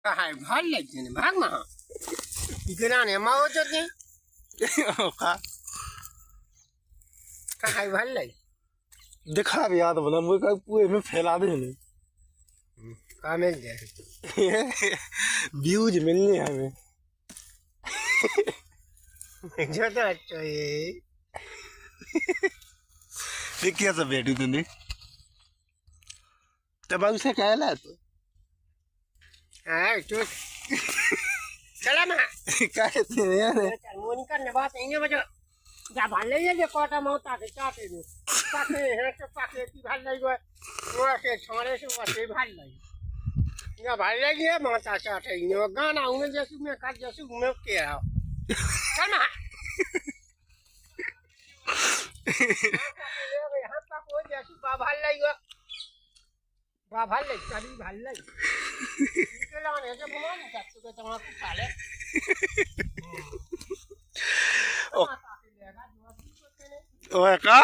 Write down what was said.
high ভাল লাগছে না ভাগ মা ইকরা নে মা হচ্ছে কি হাই ভাল লাগে दिखा भी याद बना मुझे पूरे में फैला दे का मिल जाए व्यूज मिलने हमें जो तो अच्छा ये क्या सब बैठी तूने तब उसे क्या ला तो हाँ तो चला माँ कैसे यार मोनिका ने बात इंगे बजो जा भाल ले ये कोटा मौता के चाटे दो पाके है तो पाके की भाल ले गो वो से छोड़े से वो से भाल ले ये भाल ले ये मौता चाटे ये गाना उन्हें जैसे में काट जैसे में के आओ चल माँ यहाँ तक वो जैसे भाल ले गो भाल ले कभी भाल ले के लाने से भगवान का तो तुम्हारा साले ओए का